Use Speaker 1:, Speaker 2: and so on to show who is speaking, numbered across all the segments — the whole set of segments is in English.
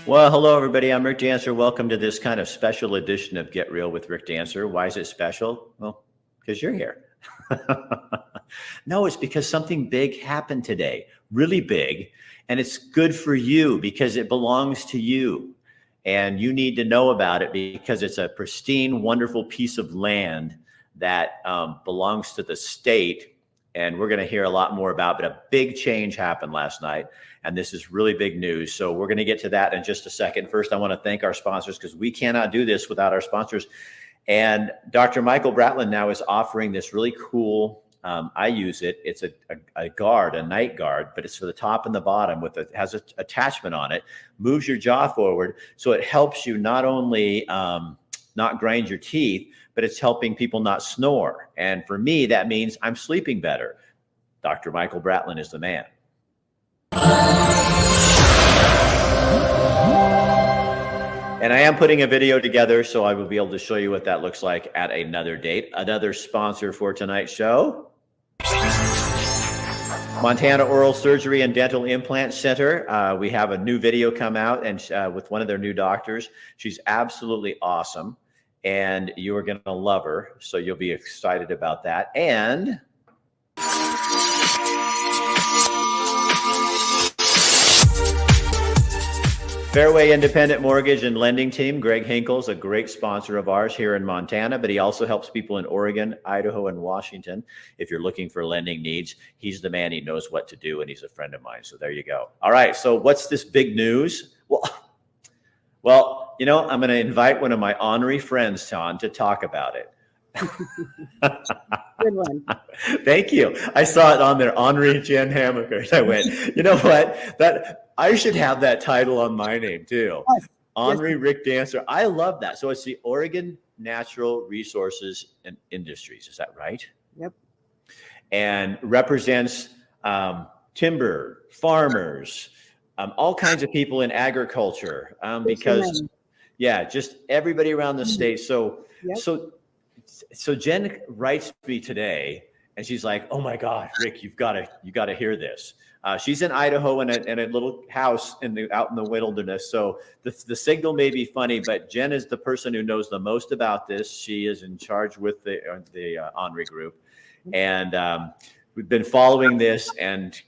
Speaker 1: Well, hello, everybody. I'm Rick Dancer. Welcome to this kind of special edition of Get Real with Rick Dancer. Why is it special? Well, because you're here. No, it's because something big happened today, really big, and it's good for you because it belongs to you. And you need to know about it because it's a pristine, wonderful piece of land that belongs to the state. And we're going to hear a lot more about, but a big change happened last night. And this is really big news. So we're going to get to that in just a second. First, I want to thank our sponsors because we cannot do this without our sponsors. And Dr. Michael Bratland now is offering this really cool, I use it. It's a guard, a night guard, but it's for the top and the bottom has an attachment on it, moves your jaw forward. So it helps you not only not grind your teeth, but it's helping people not snore. And for me, that means I'm sleeping better. Dr. Michael Bratland is the man. And I am putting a video together, so I will be able to show you what that looks like at another date. Another sponsor for tonight's show, Montana Oral Surgery and Dental Implant Center. We have a new video come out and with one of their new doctors. She's absolutely awesome, and you are going to love her, so you'll be excited about that. And Fairway Independent Mortgage and Lending Team, Greg Hinkle's a great sponsor of ours here in Montana, but he also helps people in Oregon, Idaho, and Washington. If you're looking for lending needs, he's the man. He knows what to do, and he's a friend of mine. So there you go. All right, so what's this big news? Well, you know, I'm going to invite one of my ONRI friends on to talk about it.
Speaker 2: Good one.
Speaker 1: Thank you. I saw it on there, ONRI Jen Hamaker. I went, you know what? I should have that title on my name too. Yes. ONRI yes. Rick Dancer. I love that. So it's the Oregon Natural Resources and Industries. Is that right?
Speaker 2: Yep.
Speaker 1: And represents timber, farmers, all kinds of people in agriculture because, yeah, just everybody around the state. So, yep. So Jen writes me today, and she's like, "Oh my God, Rick, you got to hear this." She's in Idaho in a little house out in the wilderness. So the signal may be funny, but Jen is the person who knows the most about this. She is in charge with the ONRI group, and we've been following this and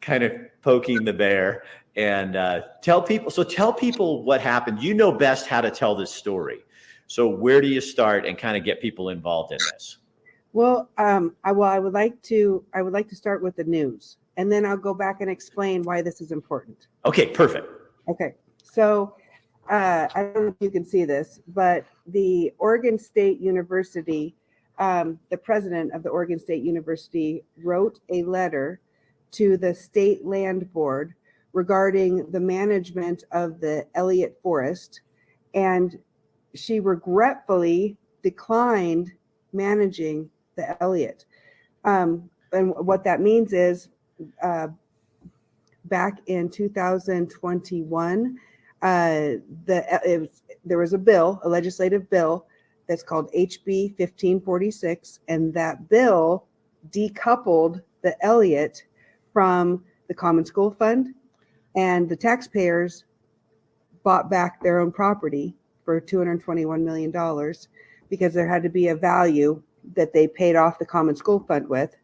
Speaker 1: kind of poking the bear. And tell people what happened. You know best how to tell this story. So where do you start and kind of get people involved in this?
Speaker 2: Well, I would like to start with the news, and then I'll go back and explain why this is important.
Speaker 1: Okay, perfect.
Speaker 2: Okay, so I don't know if you can see this, but the Oregon State University, the president of the Oregon State University wrote a letter to the State Land Board regarding the management of the Elliott Forest, and she regretfully declined managing the Elliott. And what that means is back in 2021, there was a legislative bill that's called HB 1546, and that bill decoupled the Elliott from the Common School Fund, and the taxpayers bought back their own property for $221 million because there had to be a value that they paid off the Common School Fund with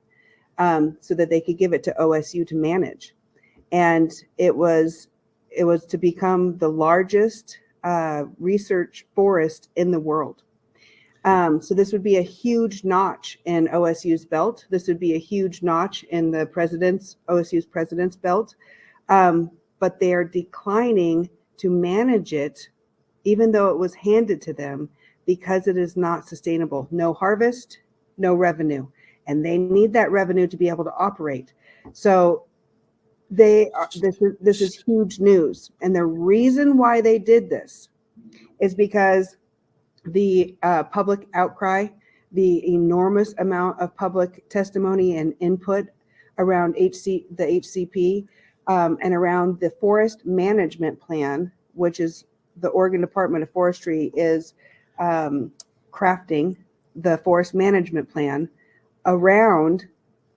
Speaker 2: so that they could give it to OSU to manage. And it was to become the largest research forest in the world. So this would be a huge notch in OSU's belt. This would be a huge notch in the OSU's president's belt. But they are declining to manage it, even though it was handed to them, because it is not sustainable. No harvest, no revenue. And they need that revenue to be able to operate. So this is huge news. And the reason why they did this is because the public outcry, the enormous amount of public testimony and input around the HCP and around the forest management plan, which is the Oregon Department of Forestry is crafting the forest management plan around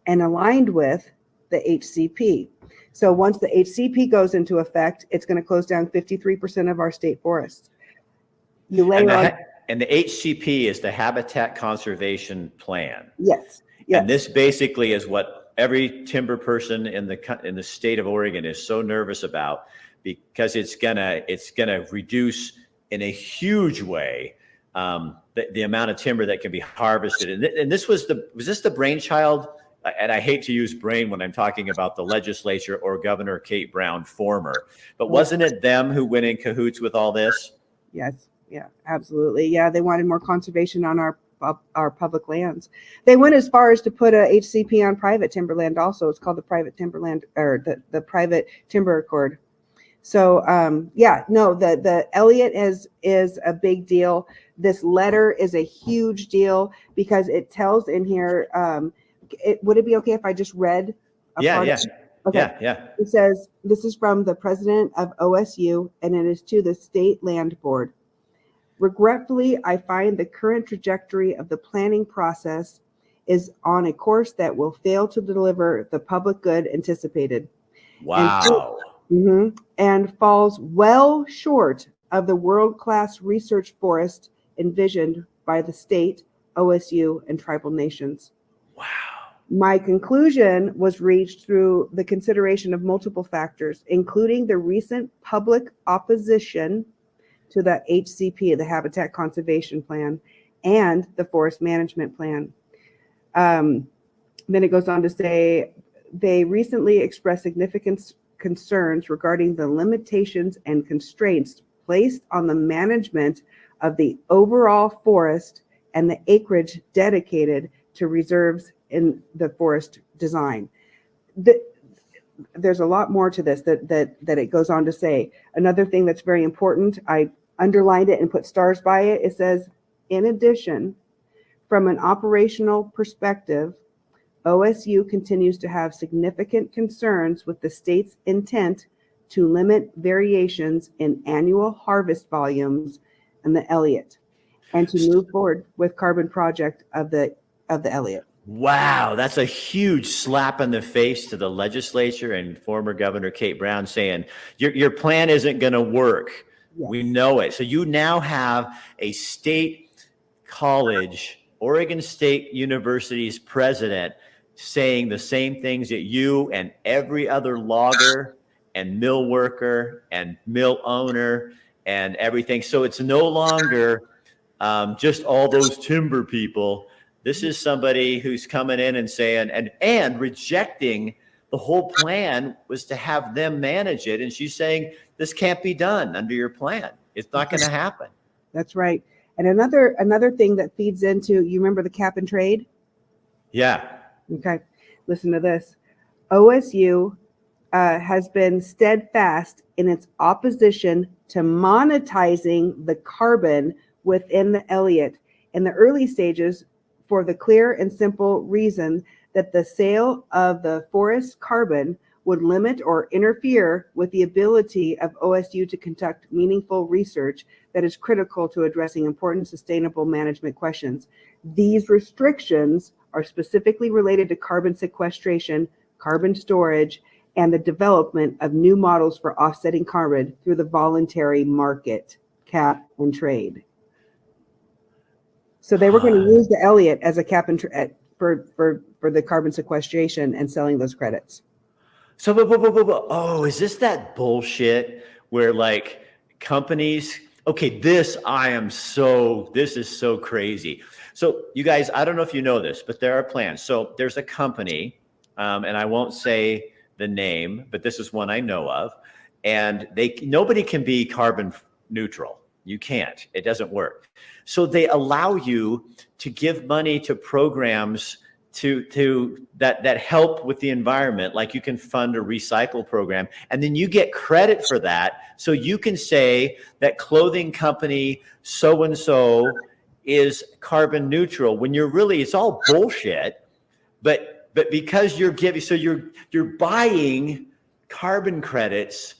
Speaker 2: and aligned with the HCP. So once the HCP goes into effect, it's going to close down 53% of our state forests. You layer on.
Speaker 1: And the HCP is the Habitat Conservation Plan.
Speaker 2: Yes. Yes.
Speaker 1: And this basically is what every timber person in the state of Oregon is so nervous about, because it's gonna reduce in a huge way the amount of timber that can be harvested. And this was this the brainchild? And I hate to use brain when I'm talking about the legislature or Governor Kate Brown, former, but wasn't it them who went in cahoots with all this?
Speaker 2: Yes. Yeah, absolutely. Yeah, they wanted more conservation on our public lands. They went as far as to put a HCP on private timberland also. It's called the Private Timberland, or the Private Timber Accord. So yeah, no, the Elliott is a big deal. This letter is a huge deal because it tells in here, would it be okay if I just read a part of it? Okay.
Speaker 1: Yeah.
Speaker 2: It says, this is from the president of OSU, and it is to the State Land Board. Regretfully, I find the current trajectory of the planning process is on a course that will fail to deliver the public good anticipated.
Speaker 1: Wow.
Speaker 2: And falls well short of the world-class research forest envisioned by the state, OSU, and tribal nations.
Speaker 1: Wow.
Speaker 2: My conclusion was reached through the consideration of multiple factors, including the recent public opposition to the HCP, the Habitat Conservation Plan, and the Forest Management Plan. Then it goes on to say, they recently expressed significant concerns regarding the limitations and constraints placed on the management of the overall forest and the acreage dedicated to reserves in the forest design. There's a lot more to this that it goes on to say. Another thing that's very important, I underlined it and put stars by it. It says, in addition, from an operational perspective, OSU continues to have significant concerns with the state's intent to limit variations in annual harvest volumes in the Elliott, and to move forward with carbon project of the Elliott.
Speaker 1: Wow, that's a huge slap in the face to the legislature and former Governor Kate Brown, saying your plan isn't going to work. Yes. We know it. So you now have a state college, Oregon State University's president, saying the same things that you and every other logger and mill worker and mill owner and everything. So it's no longer just all those timber people. This is somebody who's coming in and saying, and rejecting the whole plan was to have them manage it. And she's saying, this can't be done under your plan. It's not going to happen.
Speaker 2: That's right. And another thing that feeds into, you remember the cap and trade?
Speaker 1: Yeah.
Speaker 2: Okay. Listen to this. OSU has been steadfast in its opposition to monetizing the carbon within the Elliott in the early stages, for the clear and simple reason that the sale of the forest carbon would limit or interfere with the ability of OSU to conduct meaningful research that is critical to addressing important sustainable management questions. These restrictions are specifically related to carbon sequestration, carbon storage, and the development of new models for offsetting carbon through the voluntary market, cap and trade. So they were going to use the Elliott as a cap and trade for the carbon sequestration and selling those credits.
Speaker 1: So, is this that bullshit where like companies? Okay, this is so crazy. So you guys, I don't know if you know this, but there are plans. So there's a company, and I won't say the name, but this is one I know of, and nobody can be carbon neutral. You can't. It doesn't work. So they allow you to give money to programs that help with the environment, like you can fund a recycle program, and then you get credit for that. So you can say that clothing company so-and-so is carbon neutral when it's all bullshit. But because you're giving, so you're buying carbon credits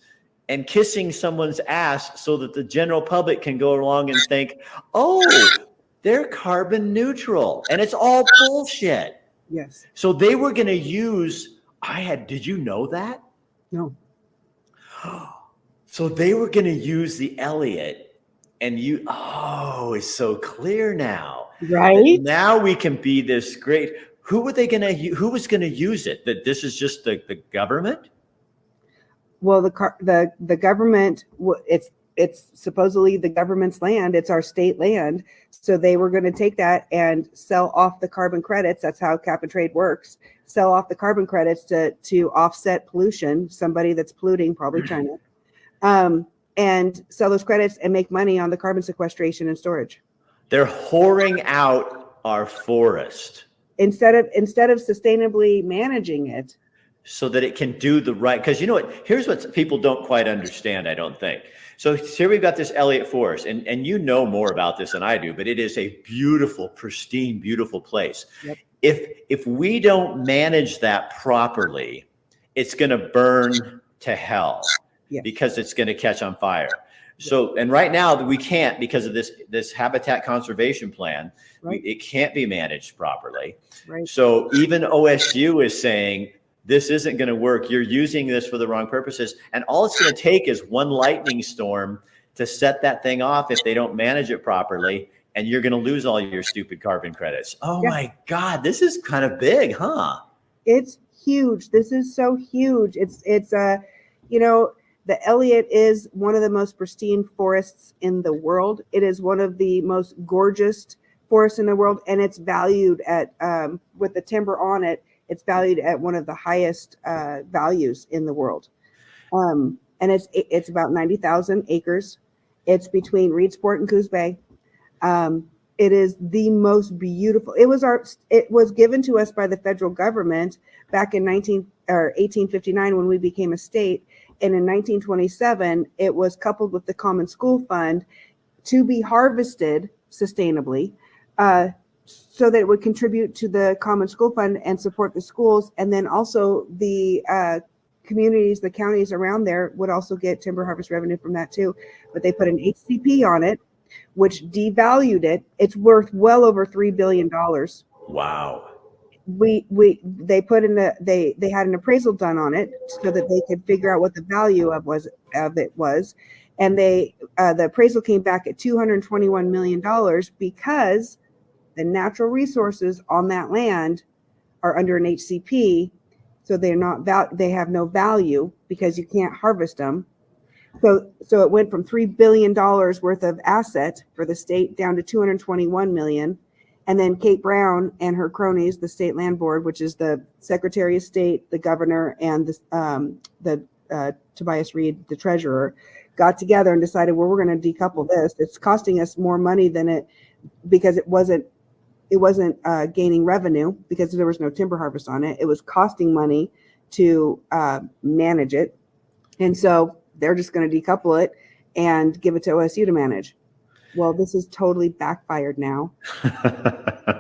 Speaker 1: and kissing someone's ass so that the general public can go along and think, oh, they're carbon neutral. And it's all bullshit.
Speaker 2: Yes.
Speaker 1: So they were going to use Did you know that?
Speaker 2: No.
Speaker 1: So they were going to use the Elliott it's so clear now.
Speaker 2: Right.
Speaker 1: Now we can be this great. Who was going to use it? That this is just the government?
Speaker 2: Well, the government, it's supposedly the government's land. It's our state land. So they were going to take that and sell off the carbon credits. That's how cap and trade works. Sell off the carbon credits to offset pollution. Somebody that's polluting, probably China, and sell those credits and make money on the carbon sequestration and storage.
Speaker 1: They're whoring out our forest
Speaker 2: instead of sustainably managing it,
Speaker 1: so that it can do the right. Because you know what? Here's what people don't quite understand, I don't think. So here we've got this Elliott Forest, and you know more about this than I do, but it is a beautiful, pristine, beautiful place.
Speaker 2: Yep.
Speaker 1: If we don't manage that properly, it's going to burn to hell. Yes. Because it's going to catch on fire. So, and right now we can't because of this habitat conservation plan. Right. It can't be managed properly. Right. So even OSU is saying, this isn't going to work. You're using this for the wrong purposes. And all it's going to take is one lightning storm to set that thing off if they don't manage it properly. And you're going to lose all your stupid carbon credits. Oh my God, this is kind of big, huh?
Speaker 2: It's huge. This is so huge. The Elliott is one of the most pristine forests in the world. It is one of the most gorgeous forests in the world. And it's valued at, with the timber on it, it's valued at one of the highest values in the world. And it's about 90,000 acres. It's between Reedsport and Coos Bay. It is the most beautiful. It was given to us by the federal government back in 1859 when we became a state. And in 1927, it was coupled with the Common School Fund to be harvested sustainably, so that it would contribute to the Common School Fund and support the schools. And then also the communities, the counties around there would also get timber harvest revenue from that too. But they put an HCP on it, which devalued it. It's worth well over $3 billion.
Speaker 1: Wow.
Speaker 2: They put in they had an appraisal done on it so that they could figure out what the value of it was. And the appraisal came back at $221 million because the natural resources on that land are under an HCP. So they have no value because you can't harvest them. So it went from $3 billion worth of asset for the state down to $221 million. And then Kate Brown and her cronies, the State Land Board, which is the Secretary of State, the governor, and the Tobias Reed, the treasurer, got together and decided, well, we're going to decouple this. It's costing us more money than because it wasn't gaining revenue because there was no timber harvest on it. It was costing money to manage it. And so they're just going to decouple it and give it to OSU to manage. Well, this is totally backfired now.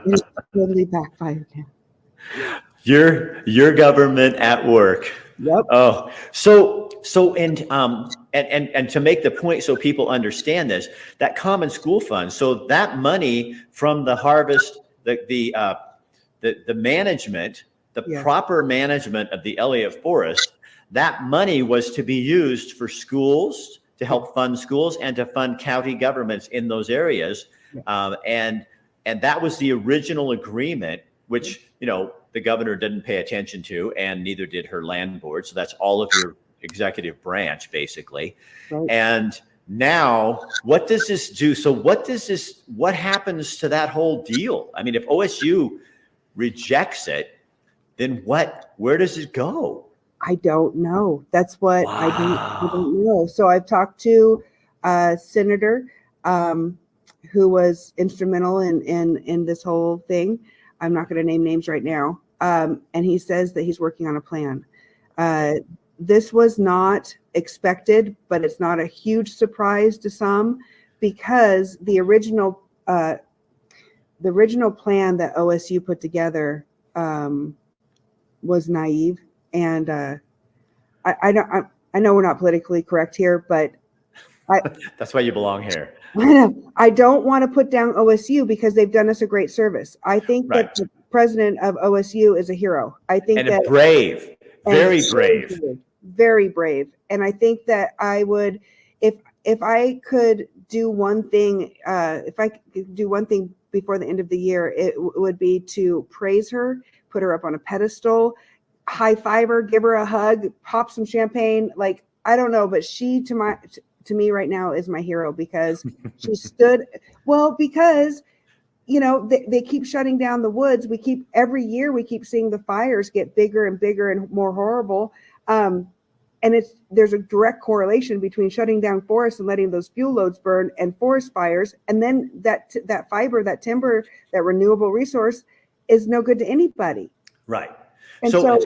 Speaker 2: It's totally backfired now.
Speaker 1: Your government at work.
Speaker 2: Yep.
Speaker 1: Oh, so and to make the point so people understand this, that Common School Fund. So that money from the harvest, the management, proper management of the Elliott Forest, that money was to be used for schools, to help fund schools and to fund county governments in those areas. And that was the original agreement, which, the governor didn't pay attention to, and neither did her land board. So that's all of your executive branch, basically. Right. And now what does this do? So what happens to that whole deal? I mean, if OSU rejects it, then where does it go?
Speaker 2: I don't know. That's what I don't know. So I've talked to a senator who was instrumental in this whole thing. I'm not going to name names right now. And he says that he's working on a plan. This was not expected, but it's not a huge surprise to some because the original plan that OSU put together was naive. And I know we're not politically correct here, but
Speaker 1: that's why you belong here.
Speaker 2: I don't want to put down OSU because they've done us a great service. I think that the president of OSU is a hero. I think
Speaker 1: brave. Very brave.
Speaker 2: Very brave. And I think that I would, if I could do one thing, if I could do one thing before the end of the year, it would be to praise her, put her up on a pedestal, high five her, give her a hug, pop some champagne. Like, I don't know, but she to me right now is my hero, because she stood, well, because they keep shutting down the woods. Every year we keep seeing the fires get bigger and bigger and more horrible. And there's a direct correlation between shutting down forests and letting those fuel loads burn and forest fires. And then that fiber, that timber, that renewable resource is no good to anybody.
Speaker 1: Right.
Speaker 2: And
Speaker 1: So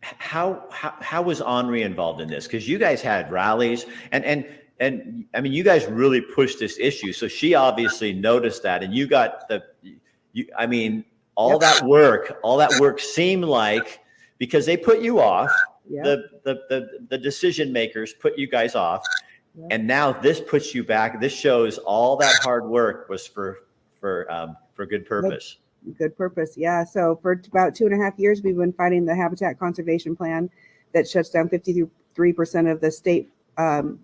Speaker 1: how was ONRI involved in this? Because you guys had rallies and I mean, you guys really pushed this issue. So she obviously noticed that, and you got all that work seemed like, because they put you off, the decision makers put you guys off, and now this puts you back. This shows all that hard work was for good purpose.
Speaker 2: Good purpose. Yeah. So for about 2.5 years, we've been fighting the habitat conservation plan that shuts down 53% of the state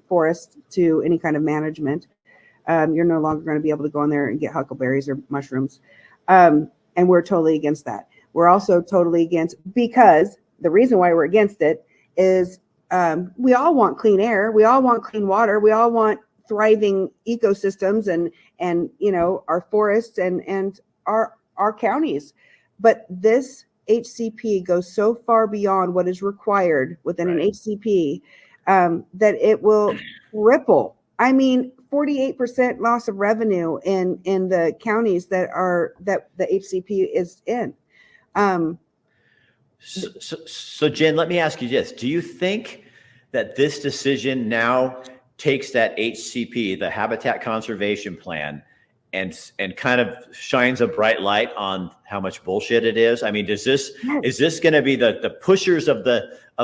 Speaker 2: forest to any kind of management. You're no longer going to be able to go in there and get huckleberries or mushrooms. And we're totally against that. We're also totally against, because the reason why we're against it is we all want clean air. We all want clean water. We all want thriving ecosystems and our forests and our counties. But this HCP goes so far beyond what is required within an HCP that it will ripple. I mean, 48% loss of revenue in the counties that the HCP is in.
Speaker 1: So Jen, let me ask you this. Do you think that this decision now takes that HCP, the Habitat Conservation Plan, and kind of shines a bright light on how much bullshit it is? I mean, is this going to be the pushers of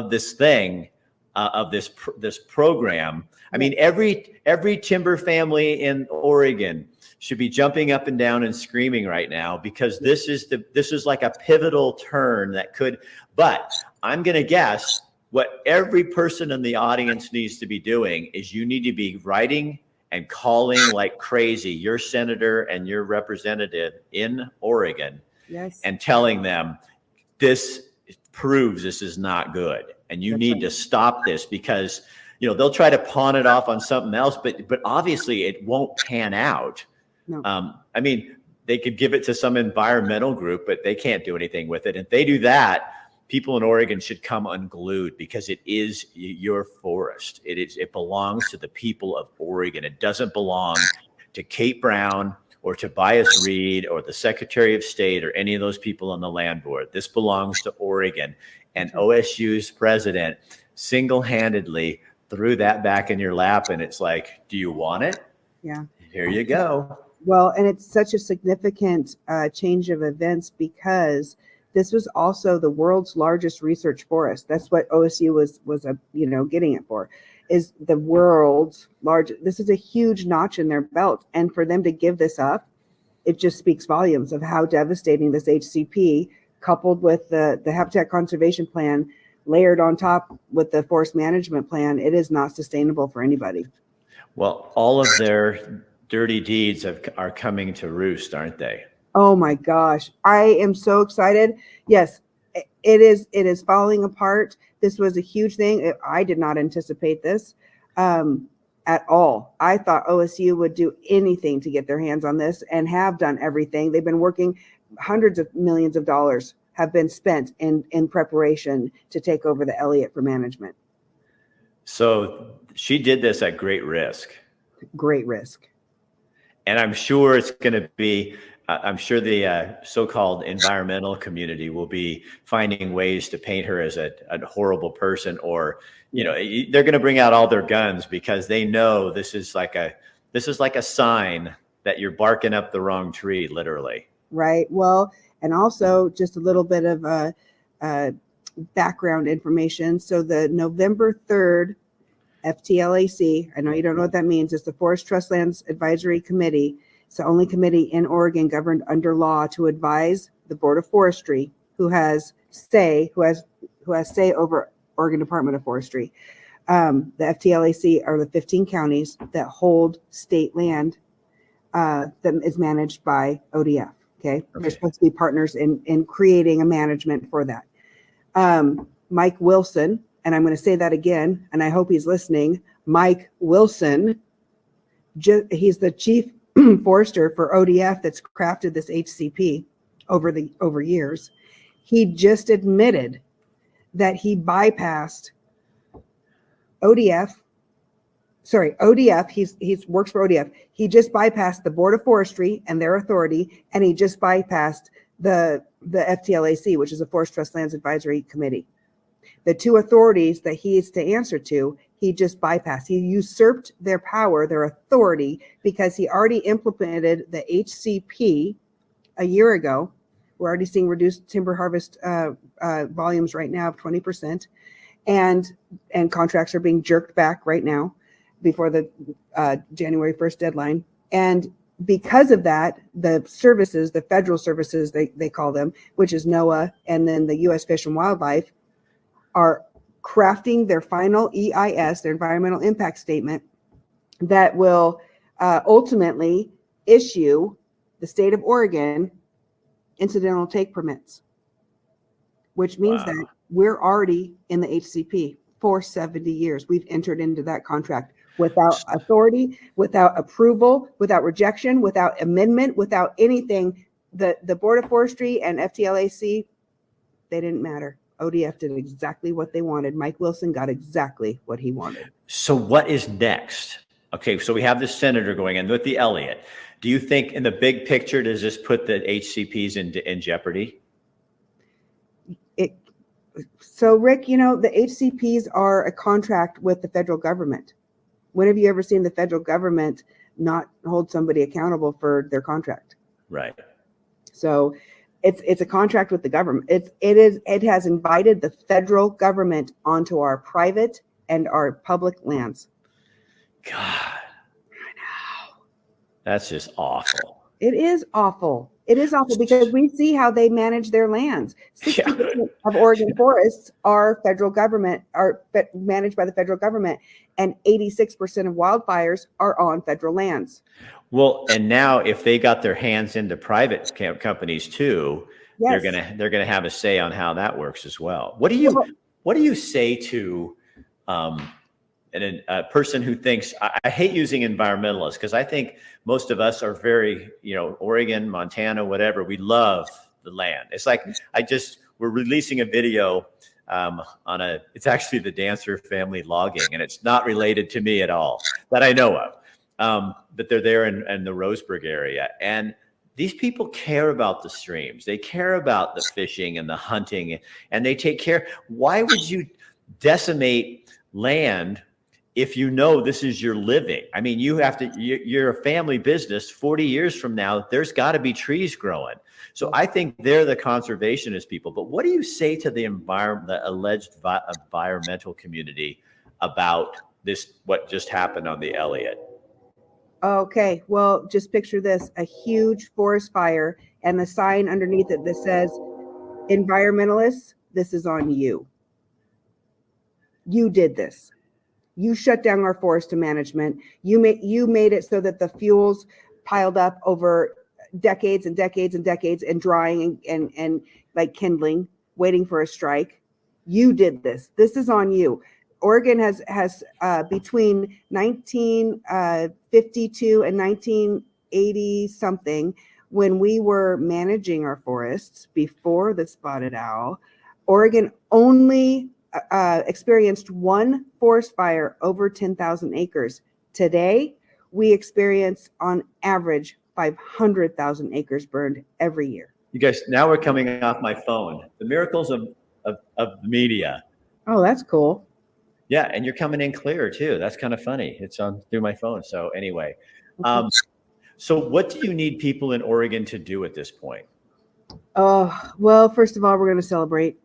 Speaker 1: this thing, of this program? I mean, every timber family in Oregon should be jumping up and down and screaming right now, because this is like a pivotal turn that could. But I'm going to guess what every person in the audience needs to be doing is you need to be writing and calling like crazy your senator and your representative in Oregon, and telling them this proves this is not good, and you need to stop this, because they'll try to pawn it off on something else, but obviously it won't pan out. No. I mean, they could give it to some environmental group, but they can't do anything with it. If they do that, people in Oregon should come unglued, because it is your forest. It belongs to the people of Oregon. It doesn't belong to Kate Brown or Tobias Reed or the Secretary of State or any of those people on the land board. This belongs to Oregon, and OSU's president single-handedly threw that back in your lap, and it's like, do you want it?
Speaker 2: Yeah.
Speaker 1: Here you go.
Speaker 2: Well, and it's such a significant change of events, because this was also the world's largest research forest. That's what OSU was getting it for, is the world's largest. This is a huge notch in their belt, and for them to give this up, it just speaks volumes of how devastating this HCP, coupled with the Habitat Conservation Plan, layered on top with the forest management plan. It is not sustainable for anybody. Well, all of their dirty deeds are coming to roost, aren't they? Oh my gosh. I am so excited. Yes, it is falling apart. This was a huge thing. I did not anticipate this at all. I thought OSU would do anything to get their hands on this, and have done everything. They've been working, hundreds of millions of dollars have been spent in preparation to take over the Elliott for management. So she did this at great risk. Great risk. And I'm sure it's going to be, I'm sure the so-called environmental community will be finding ways to paint her as a horrible person, or, they're going to bring out all their guns, because they know this is like a sign that you're barking up the wrong tree, literally. Right. Well, and also just a little bit of background information. So the November 3rd FTLAC, I know you don't know what that means. It's the Forest Trust Lands Advisory Committee. It's the only committee in Oregon governed under law to advise the Board of Forestry, who has who has say over Oregon Department of Forestry. The FTLAC are the 15 counties that hold state land that is managed by ODF. Okay. They're supposed to be partners in creating a management for that. Mike Wilson, and I'm going to say that again, and I hope he's listening. Mike Wilson, he's the chief forester for ODF that's crafted this HCP over years. He just admitted that he bypassed ODF. He's works for ODF. He just bypassed the Board of Forestry and their authority, and he just bypassed the FTLAC, which is the Forest Trust Lands Advisory Committee. The two authorities that he is to answer to, he just bypassed. He usurped their power, their authority, because he already implemented the HCP a year ago. We're already seeing reduced timber harvest volumes right now of 20%, and contracts are being jerked back right now before the January 1st deadline. And because of that, the services, the federal services, they call them, which is NOAA and then the U.S. Fish and Wildlife, are crafting their final EIS, their environmental impact statement, that will ultimately issue the state of Oregon incidental take permits, which means that we're already in the HCP for 70 years. We've entered into that contract without authority, without approval, without rejection, without amendment, without anything. The Board of Forestry and FTLAC, they didn't matter. ODF did exactly what they wanted. Mike Wilson got exactly what he wanted.
Speaker 1: So what is next? Okay, so we have the senator going in with the Elliott. Do you think in the big picture, does this put the HCPs in jeopardy?
Speaker 2: So Rick, the HCPs are a contract with the federal government. When have you ever seen the federal government not hold somebody accountable for their contract?
Speaker 1: Right.
Speaker 2: So it's a contract with the government. It has invited the federal government onto our private and our public lands.
Speaker 1: God, I know. That's just awful.
Speaker 2: It is awful. It is awful because we see how they manage their lands. 60% of Oregon forests are managed by the federal government, and 86% of wildfires are on federal lands.
Speaker 1: Well, and now if they got their hands into private companies too,
Speaker 2: yes,
Speaker 1: they're gonna have a say on how that works as well. What do you say to a person who thinks, I hate using environmentalists because I think most of us are very, Oregon, Montana, whatever, we love the land. It's like we're releasing a video it's actually the Dancer family logging, and it's not related to me at all that I know of. But they're there in the Roseburg area. And these people care about the streams. They care about the fishing and the hunting, and they take care. Why would you decimate land if you know this is your living? I mean, you're a family business. 40 years from now, there's got to be trees growing. So I think they're the conservationist people. But what do you say to the alleged environmental community about this, what just happened on the Elliott?
Speaker 2: Okay, well, just picture this, a huge forest fire and the sign underneath it that says, environmentalists, this is on you. You did this. You shut down our forest management. You made it so that the fuels piled up over decades and decades and decades and drying and like kindling, waiting for a strike. You did this. This is on you. Oregon has between 1952 and 1980 something, when we were managing our forests before the spotted owl, Oregon only experienced one forest fire over 10,000 acres. Today, we experience on average 500,000 acres burned every year.
Speaker 1: You guys, now we're coming off my phone. The miracles of the media.
Speaker 2: Oh, that's cool.
Speaker 1: Yeah, and you're coming in clear too. That's kind of funny. It's on through my phone. So anyway, so what do you need people in Oregon to do at this point?
Speaker 2: Oh, well, first of all, we're going to celebrate.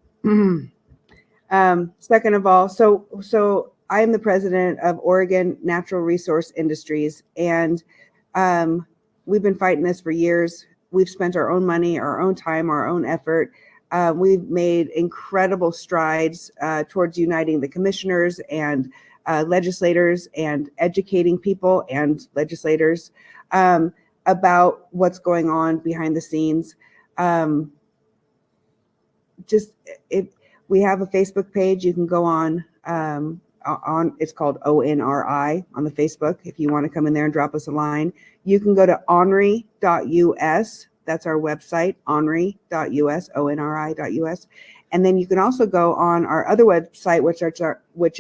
Speaker 2: Second of all, so I am the president of Oregon Natural Resource Industries, and we've been fighting this for years. We've spent our own money, our own time, our own effort. We've made incredible strides towards uniting the commissioners and legislators and educating people and legislators about what's going on behind the scenes. We have a Facebook page. You can go on it's called ONRI on the Facebook. If you want to come in there and drop us a line, you can go to ONRI.us. That's our website, ONRI.us, ONRI.us. And then you can also go on our other website, which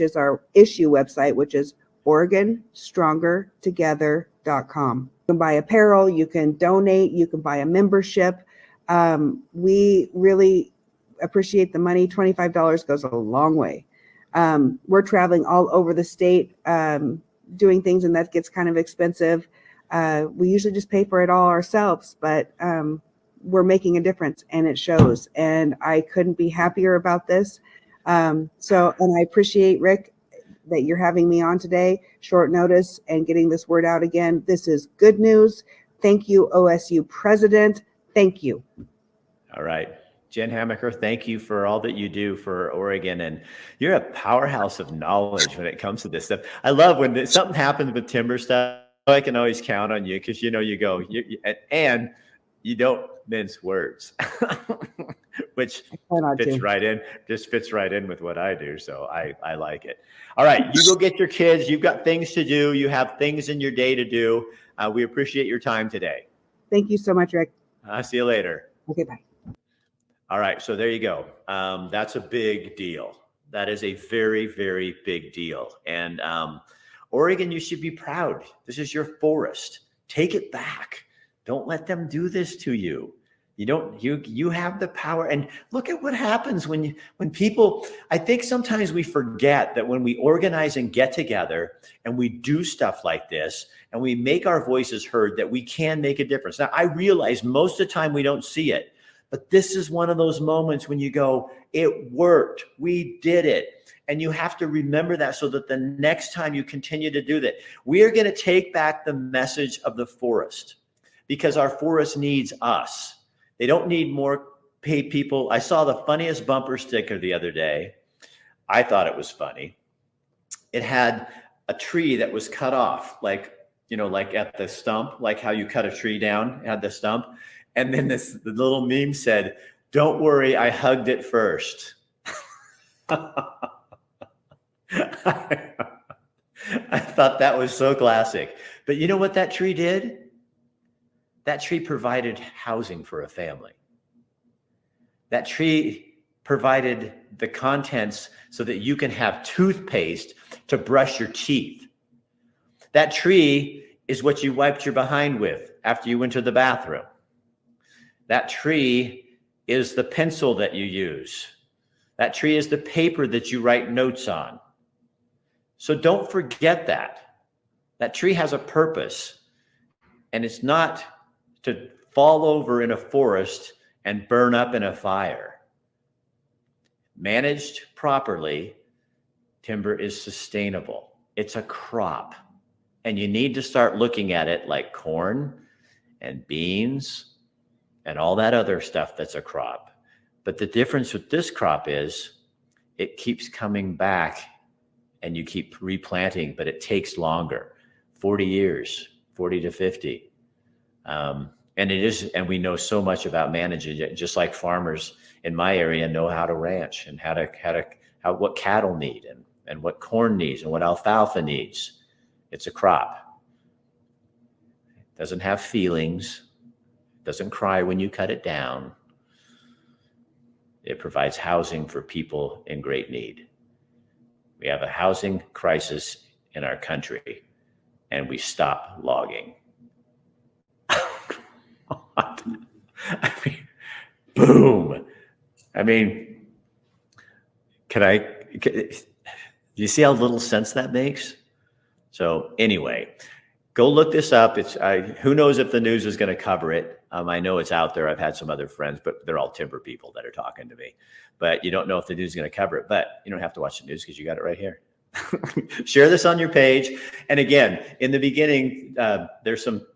Speaker 2: is our issue website, which is OregonStrongerTogether.com. You can buy apparel, you can donate, you can buy a membership. We really appreciate the money. $25 goes a long way. We're traveling all over the state doing things, and that gets kind of expensive. We usually just pay for it all ourselves, but we're making a difference, and it shows. And I couldn't be happier about this. And I appreciate, Rick, that you're having me on today, short notice, and getting this word out again. This is good news. Thank you, OSU President. Thank you.
Speaker 1: All right. Jen Hamaker, thank you for all that you do for Oregon. And you're a powerhouse of knowledge when it comes to this stuff. I love when something happens with timber stuff. I can always count on you because, and you don't mince words, which fits right in with what I do. So I like it. All right. You go get your kids. You've got things to do. You have things in your day to do. We appreciate your time today.
Speaker 2: Thank you so much, Rick.
Speaker 1: I'll see you later.
Speaker 2: Okay, bye.
Speaker 1: All right, so there you go. That's a big deal. That is a very, very big deal. And Oregon, you should be proud. This is your forest. Take it back. Don't let them do this to you. You have the power. And look at what happens when people, I think sometimes we forget that when we organize and get together and we do stuff like this and we make our voices heard, that we can make a difference. Now, I realize most of the time we don't see it. But this is one of those moments when you go, it worked. We did it. And you have to remember that so that the next time you continue to do that. We are going to take back the message of the forest because our forest needs us. They don't need more paid people. I saw the funniest bumper sticker the other day. I thought it was funny. It had a tree that was cut off, like at the stump, like how you cut a tree down at the stump. And then the little meme said, "Don't worry, I hugged it first." I thought that was so classic. But you know what that tree did? That tree provided housing for a family. That tree provided the contents so that you can have toothpaste to brush your teeth. That tree is what you wiped your behind with after you went to the bathroom. That tree is the pencil that you use. That tree is the paper that you write notes on. So don't forget that. That tree has a purpose, and it's not to fall over in a forest and burn up in a fire. Managed properly, timber is sustainable. It's a crop, and you need to start looking at it like corn and beans and all that other stuff that's a crop. But the difference with this crop is it keeps coming back and you keep replanting, but it takes longer, 40 years, 40 to 50. And we know so much about managing it, just like farmers in my area know how to ranch and what cattle need and what corn needs and what alfalfa needs. It's a crop. It doesn't have feelings. Doesn't cry when you cut it down. It provides housing for people in great need. We have a housing crisis in our country, and we stop logging. Boom. Do you see how little sense that makes? So anyway, go look this up. Who knows if the news is going to cover it. I know it's out there. I've had some other friends, but they're all timber people that are talking to me. But you don't know if the news is going to cover it. But you don't have to watch the news because you got it right here. Share this on your page. And again, in the beginning, there's some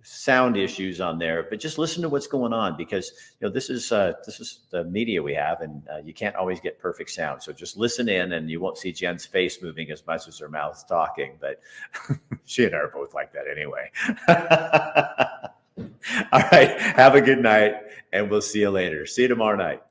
Speaker 1: sound issues on there, but just listen to what's going on, because this is the media we have, and you can't always get perfect sound. So just listen in, and you won't see Jen's face moving as much as her mouth's talking, but she and I are both like that anyway. All right, have a good night, and we'll see you later. See you tomorrow night.